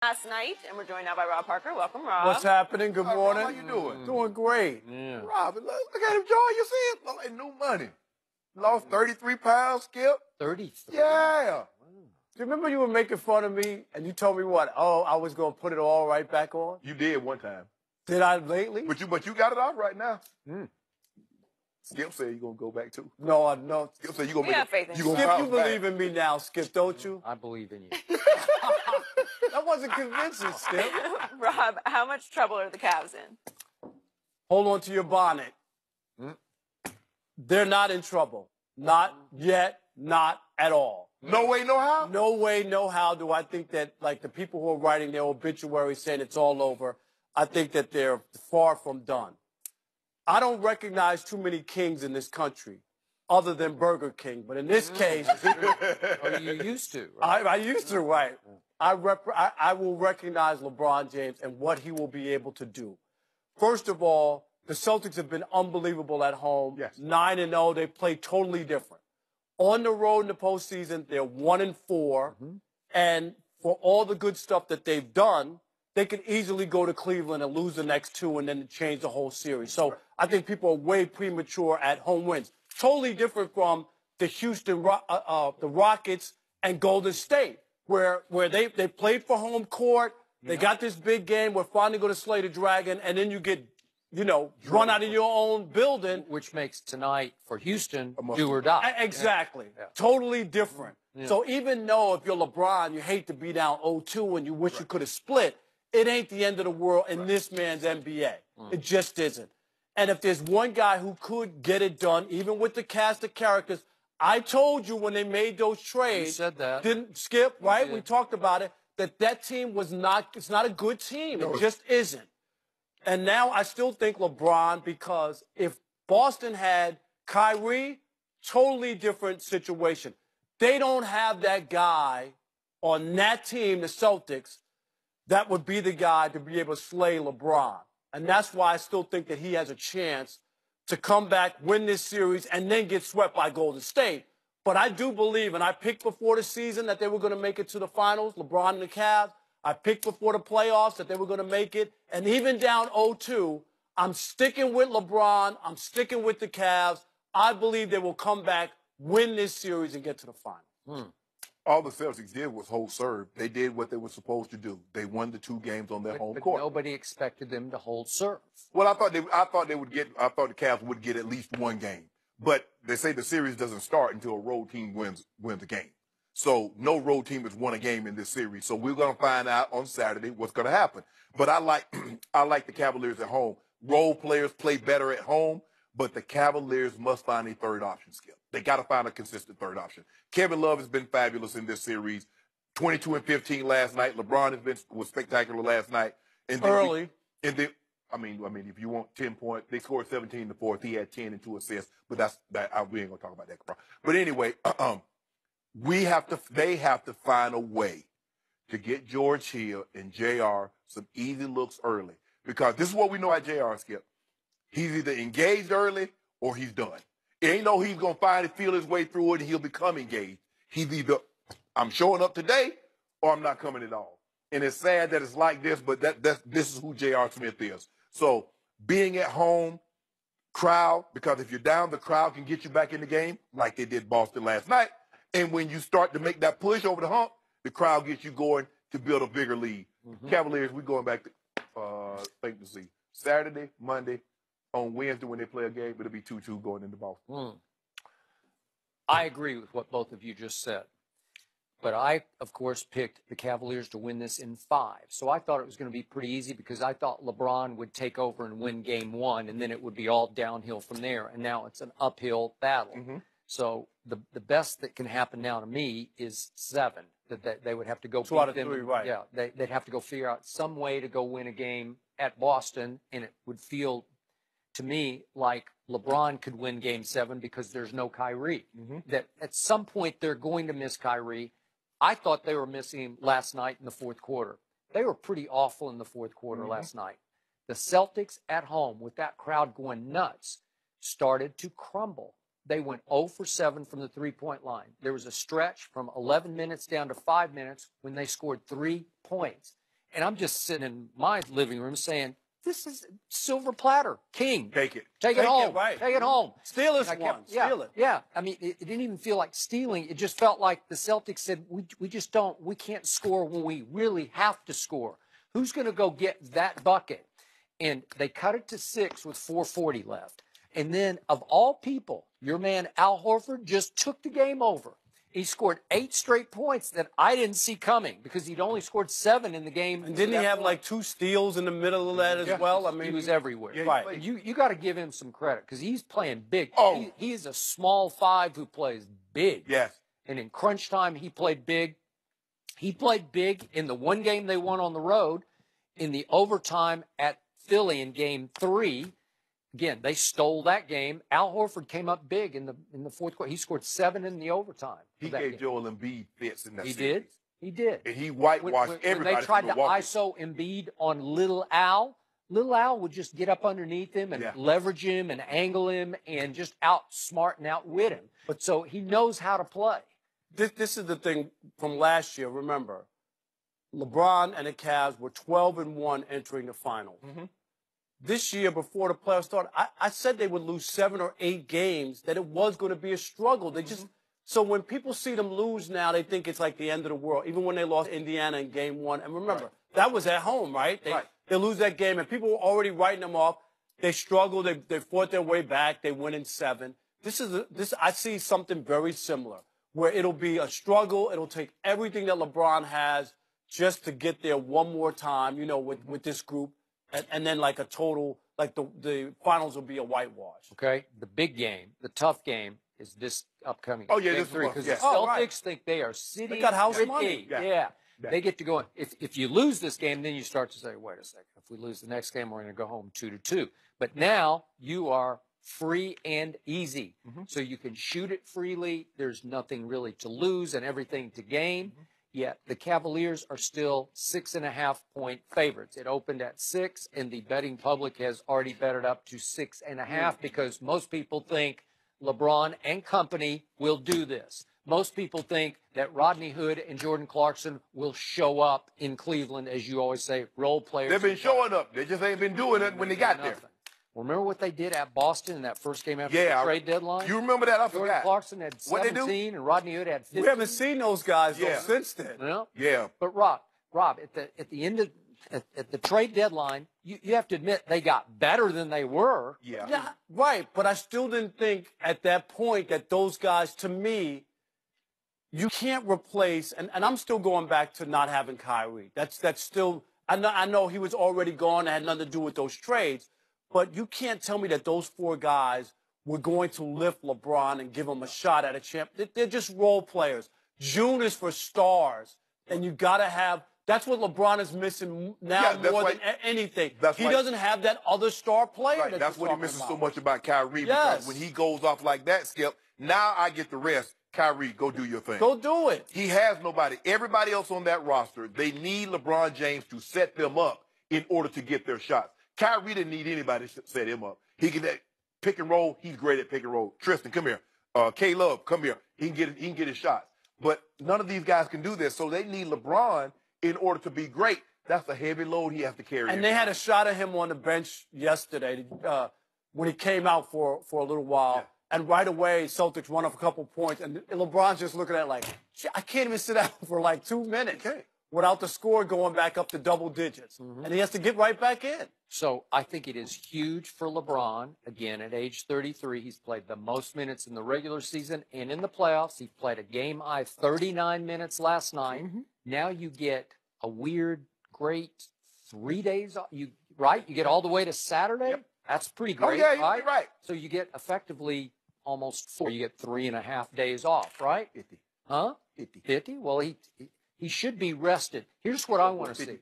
Last night, and we're joined now by Rob Parker. Welcome, Rob. What's happening? Good morning. How you doing? Doing great. Yeah. Rob, look at him, Joy. You see it? Look like new money. Lost 33 pounds, Skip. 33? Yeah. Do you remember you were making fun of me and you told me what? Oh, I was going to put it all right back on? You did one time. Did I lately? But you got it off right now. Skip said you're going to go back too. No, I don't. Skip said you're going We to have faith in you. Skip, you believe in me now, Skip, don't you? I believe in you. That wasn't convincing, Skip. Rob, how much trouble are the Cavs in? Hold on to your bonnet. They're not in trouble. Not yet, not at all. No way, no how? No way, no how do I think that, like, the people who are writing their obituaries saying it's all over, I think that they're far from done. I don't recognize too many kings in this country other than Burger King. But in this case... Oh, you used to, right? I used to, right. I will recognize LeBron James and what he will be able to do. First of all, the Celtics have been unbelievable at home. Yes. 9-0. They play totally different. On the road in the postseason, they're 1-4. And for all the good stuff that they've done, they could easily go to Cleveland and lose the next two and then change the whole series. So I think people are way premature at home wins. Totally different from the the Rockets and Golden State, where they played for home court. They got this big game. We're finally going to slay the dragon. And then you get, run out of your own building. Which makes tonight for Houston do or die. Exactly. Yeah. Totally different. Yeah. So even though if you're LeBron, you hate to be down 0-2 and you wish you could have split, it ain't the end of the world in this man's NBA. It just isn't. And if there's one guy who could get it done, even with the cast of characters, I told you when they made those trades. You said that. Didn't Skip, right? We talked about it, that team was not, it's not a good team. It just isn't. And now I still think LeBron, because if Boston had Kyrie, totally different situation. They don't have that guy on that team, the Celtics, that would be the guy to be able to slay LeBron. And that's why I still think that he has a chance to come back, win this series, and then get swept by Golden State. But I do believe, and I picked before the season that they were going to make it to the finals, LeBron and the Cavs. I picked before the playoffs that they were going to make it. And even down 0-2, I'm sticking with LeBron. I'm sticking with the Cavs. I believe they will come back, win this series, and get to the final. All the Celtics did was hold serve. They did what they were supposed to do. They won the 2 games on their home court. Nobody expected them to hold serve. Well, I thought the Cavs would get at least 1 game. But they say the series doesn't start until a road team wins a game. So no road team has won a game in this series. So we're going to find out on Saturday what's going to happen. But I like the Cavaliers at home. Role players play better at home, but the Cavaliers must find a third option, Skip. They got to find a consistent third option. Kevin Love has been fabulous in this series. 22 and 15 last night. LeBron was spectacular last night. And Early. I mean, if you want 10 points, they scored 17 in the fourth. He had 10 and 2 assists, but we ain't gonna talk about that. But anyway, they have to find a way to get George Hill and JR some easy looks early, because this is what we know at JR, Skip. He's either engaged early or he's done. It ain't no he's gonna feel his way through it and he'll become engaged. He's either I'm showing up today or I'm not coming at all. And it's sad that it's like this, but this is who J.R. Smith is. So being at home, crowd, because if you're down, the crowd can get you back in the game like they did Boston last night. And when you start to make that push over the hump, the crowd gets you going to build a bigger lead. Cavaliers, we're going back to see Saturday, Monday, on Wednesday when they play a game, it'll be 2-2 going into Boston. I agree with what both of you just said. But I, of course, picked the Cavaliers to win this in 5. So I thought it was going to be pretty easy because I thought LeBron would take over and win game 1, and then it would be all downhill from there. And now it's an uphill battle. So the best that can happen now to me is 7. That they would have to go 2 out beat of them. 3, right. Yeah, they'd have to go figure out some way to go win a game at Boston, and it would feel to me like LeBron could win game 7 because there's no Kyrie. That at some point they're going to miss Kyrie. I thought they were missing him last night in the 4th quarter. They were pretty awful in the 4th quarter last night. The Celtics at home, with that crowd going nuts, started to crumble. They went 0 for 7 from the three-point line. There was a stretch from 11 minutes down to 5 minutes when they scored 3 points. And I'm just sitting in my living room saying, this is silver platter, king. Take it. Take it home. Right. Take it home. Steelers And I won. kept- yeah, Steal it. Yeah. I mean, it didn't even feel like stealing. It just felt like the Celtics said, we just don't, we can't score when we really have to score. Who's going to go get that bucket? And they cut it to 6 with 4:40 left. And then, of all people, your man Al Horford just took the game over. He scored 8 straight points that I didn't see coming because he'd only scored 7 in the game. And didn't he have like 2 steals in the middle of that as well? I mean, he was everywhere. Yeah, right. played. You got to give him some credit because he's playing big. Oh. He is a small 5 who plays big. Yes. And in crunch time, he played big. He played big in the one game they won on the road. In the overtime at Philly in Game 3, again, they stole that game. Al Horford came up big in the fourth quarter. He scored 7 in the overtime. He of that gave game. Joel Embiid fits in that He series. did. He did. And he whitewashed When everybody. they tried from to Milwaukee. ISO Embiid on Little Al would just get up underneath him and Yeah. leverage him and angle him and just outsmart and outwit him. But so he knows how to play. This is the thing from last year. Remember, LeBron and the Cavs were 12-1 entering the finals. This year, before the playoffs started, I said they would lose 7 or 8 games, that it was going to be a struggle. They just so when people see them lose now, they think it's like the end of the world. Even when they lost Indiana in Game 1, and remember that was at home, right? They lose that game, and people were already writing them off. They struggled. They fought their way back. They win in 7. I see something very similar where it'll be a struggle. It'll take everything that LeBron has just to get there one more time, you know, with this group. And then like a total, like the finals will be a whitewash. Okay, the big game, the tough game is this upcoming. Oh, yeah, Game this 3 one, because yeah. the Celtics Oh, right. think they are sitting. They got house pretty. money. Yeah. They get to go. If you lose this game, then you start to say, wait a second. If we lose the next game, we're going to go home 2-2. But now you are free and easy, so you can shoot it freely. There's nothing really to lose and everything to gain. Yet the Cavaliers are still 6.5-point favorites. It opened at 6, and the betting public has already bet it up to 6.5 because most people think LeBron and company will do this. Most people think that Rodney Hood and Jordan Clarkson will show up in Cleveland, as you always say, role players. They've been showing up. They just ain't been doing it when they got there. Nothing. Remember what they did at Boston in that first game after the trade deadline? You remember that? I Jordan forgot. Clarkson had What'd they do? 17 and Rodney Hood had 15. We haven't seen those guys though, Yeah. since then. No? Yeah. But Rob, at the end of at the trade deadline, you have to admit they got better than they were. Yeah. Yeah, right. But I still didn't think at that point that those guys, to me, you can't replace. And I'm still going back to not having Kyrie. That's still. I know he was already gone. It had nothing to do with those trades. But you can't tell me that those 4 guys were going to lift LeBron and give him a shot at a champ. They're just role players. June is for stars, and you got to have. That's what LeBron is missing now more than anything. He doesn't have that other star player. Right. That's what he misses so much about Kyrie. Yes. Because when he goes off like that, Skip, now I get the rest. Kyrie, go do your thing. Go do it. He has nobody. Everybody else on that roster, they need LeBron James to set them up in order to get their shots. Kyrie didn't need anybody to set him up. He can pick and roll. He's great at pick and roll. Tristan, come here. K-Love, come here. He can get his shots. But none of these guys can do this, so they need LeBron in order to be great. That's a heavy load he has to carry. And they had a shot of him on the bench yesterday when he came out for a little while. Yeah. And right away, Celtics run up a couple points, and LeBron's just looking at it like, I can't even sit down for like 2 minutes without the score going back up to double digits. And he has to get right back in. So I think it is huge for LeBron. Again, at age 33, he's played the most minutes in the regular season and in the playoffs. He played a game-high 39 minutes last night. Now you get a weird, great 3 days off. You get all the way to Saturday. Yep. That's pretty great. Oh, yeah, you're right. So you get effectively almost 4. You get 3.5 days off, right? 50. Huh? 50? Well, he should be rested. Here's what I want to see.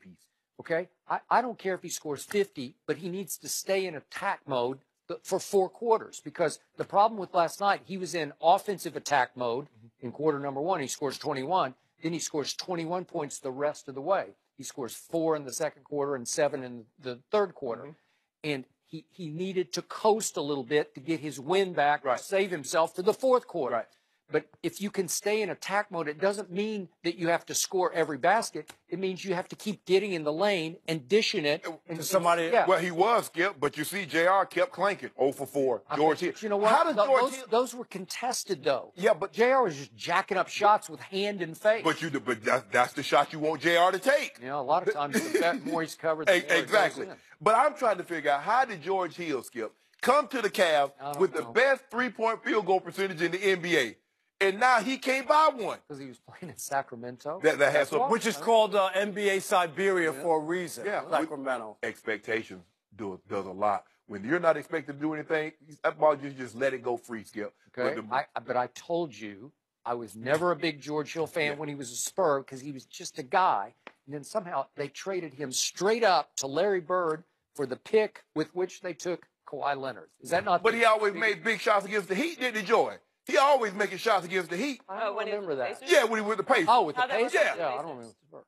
Okay? I don't care if he scores 50, but he needs to stay in attack mode for 4 quarters, because the problem with last night, he was in offensive attack mode in quarter number 1. He scores 21. Then he scores 21 points the rest of the way. He scores 4 in the second quarter and 7 in the third quarter. And he needed to coast a little bit to get his win back, to save himself for the fourth quarter. But if you can stay in attack mode, it doesn't mean that you have to score every basket. It means you have to keep getting in the lane and dishing it to somebody. Yeah. Well, he was, Skip, but you see, JR kept clanking 0 for 4. George Hill. But you know what? How does George Hill? Those were contested, though. Yeah, but JR was just jacking up shots with hand and face. But that's the shot you want JR to take. You know, a lot of times the more he's covered, the more it Exactly. goes in. But I'm trying to figure out, how did George Hill, Skip, come to the Cavs with the best three-point field goal percentage in the NBA, and now he can't buy one? Because he was playing in Sacramento. That has some, Which is called NBA Siberia for a reason. Yeah, Sacramento. Expectations does a lot. When you're not expected to do anything, that ball, you just let it go free, Skip. Okay. But I told you I was never a big George Hill fan when he was a Spur, because he was just a guy. And then somehow they traded him straight up to Larry Bird for the pick with which they took Kawhi Leonard. Is that not? But he always made big shots against the Heat, didn't he, Joy? He always making shots against the Heat. I don't remember that. Yeah, when he was with the Pacers. Oh, with the How that Pacers? works Yeah. with Yeah, the I don't Pacers. remember.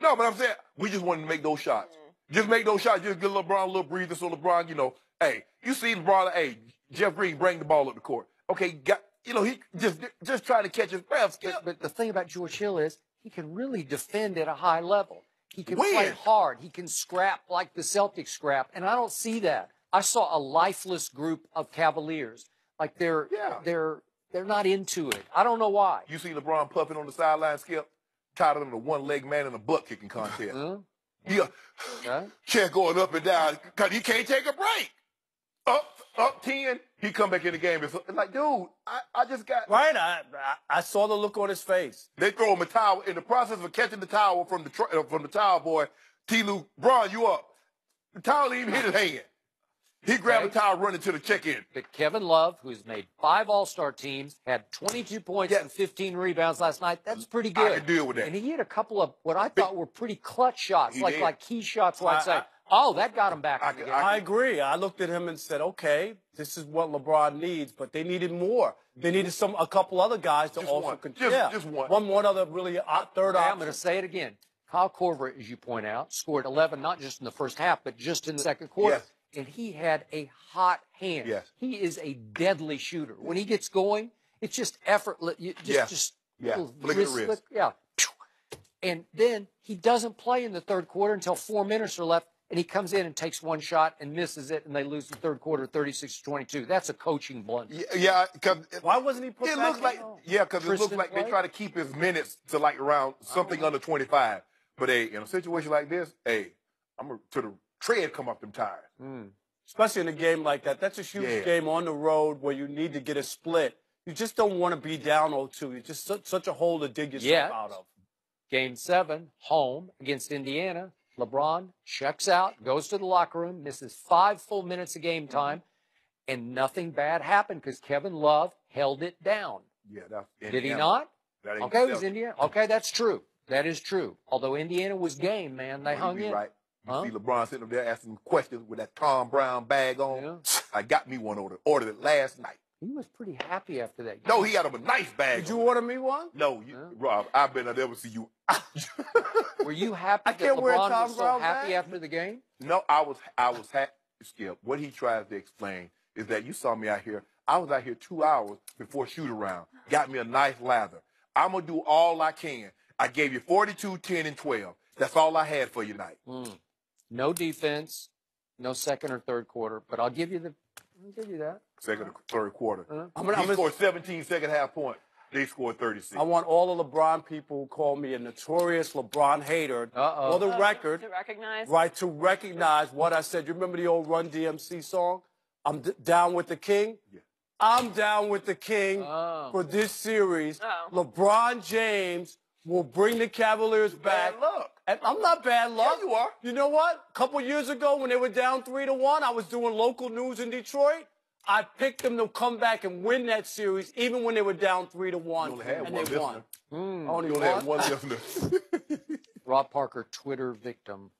No, but I'm saying we just wanted to make those shots. Just make those shots. Just give LeBron a little breather so LeBron, you know, hey, you see LeBron, hey, Jeff Green, bring the ball up the court. Okay, he just trying to catch his breath. Skip. But the thing about George Hill is he can really defend at a high level. He can When? play hard. He can scrap like the Celtics scrap, and I don't see that. I saw a lifeless group of Cavaliers. Like they're not into it. I don't know why. You see LeBron puffing on the sideline, Skip, tied him to one-leg man in a butt kicking contest. Yeah, chair going up and down because he can't take a break. Up 10, he come back in the game. It's like, dude, I just got... Right, I saw the look on his face. They throw him a towel. In the process of catching the towel from the towel boy, T-Lou, Bron, you up. The towel didn't even hit his hand. He grabbed the towel running to the check-in. But Kevin Love, who's made 5 All-Star teams, had 22 points and 15 rebounds last night. That's pretty good. I can deal with that. And he hit a couple of what I thought were pretty clutch shots, He like did. key shots where I'd say, oh, that got him back in the game. I agree. I looked at him and said, okay, this is what LeBron needs, but they needed more. They needed a couple other guys to Just also one. contribute. Just one. One other really third Okay, option. I'm going to say it again. Kyle Korver, as you point out, scored 11, not just in the first half, but just in the second quarter. Yes. And he had a hot hand. Yes. He is a deadly shooter. When he gets going, it's just effortless. Just Flick of the wrist. Yeah. And then he doesn't play in the third quarter until 4 minutes are left, and he comes in and takes one shot and misses it, and they lose the third quarter 36-22. That's a coaching blunder. Yeah, because Why wasn't he put it back looks like in? because it looks Tristan like they Blake? try to keep his minutes to like around something under 25. But hey, in a situation like this, hey, to the tread come up them tires. Especially in a game like that. That's a huge game on the road where you need to get a split. You just don't want to be down 0-2. It's just such a hole to dig yourself out of. Game 7, home against Indiana. LeBron checks out, goes to the locker room, misses 5 full minutes of game time, and nothing bad happened because Kevin Love held it down. Yeah, that's Did he not? That ain't Okay, it was Celtics. Indiana. Okay, that's true. That is true. Although Indiana was game, man. They hung You be in. right. You see LeBron sitting up there asking questions with that Tom Brown bag on. Yeah. I got me one ordered it last night. He was pretty happy after that. No, he had him a nice bag. Did you on. order me one? No, Rob, I've been there to see you. Were you happy I that can't wear a LeBron Tom was so Brown happy bag. after the game? No, I was happy. Skip, what he tries to explain is that you saw me out here. I was out here 2 hours before shoot around. Got me a nice lather. I'm going to do all I can. I gave you 42, 10, and 12. That's all I had for you tonight. No defense, no second or third quarter, but I'll give you that. Second or third quarter. I'm He scored 17 second half points. They scored 36. I want all the LeBron people who call me a notorious LeBron hater for the record, To recognize. right, to recognize what I said. You remember the old Run DMC song? I'm down with the king. Yeah. I'm down with the king for this series. LeBron James will bring the Cavaliers back. Bad luck. And I'm not bad luck. Yeah, you are. You know what? A couple years ago when they were down 3-1, I was doing local news in Detroit. I picked them to come back and win that series, even when they were down 3-1, only had and one they won. Only You only had one. one listener. Rob Parker, Twitter victim.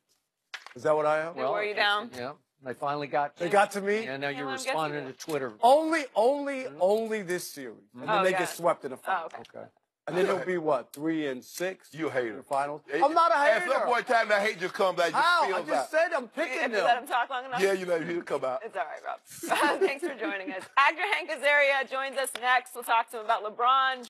Is that what I am? They wore you down. Yeah, they finally got you. They got to me. And now you're I'm responding guessing to Twitter. Only this series, and then they got get it. swept in the final. Okay. Okay. And then it'll be what, 3-6? You a hater. In the finals. I'm not a hater. At some point in time, that hate just comes out. How? I Just just said I'm picking If you them. let him talk long enough. Yeah, you know, he'll come out. It's all right, Rob. Thanks for joining us. Actor Hank Azaria joins us next. We'll talk to him about LeBron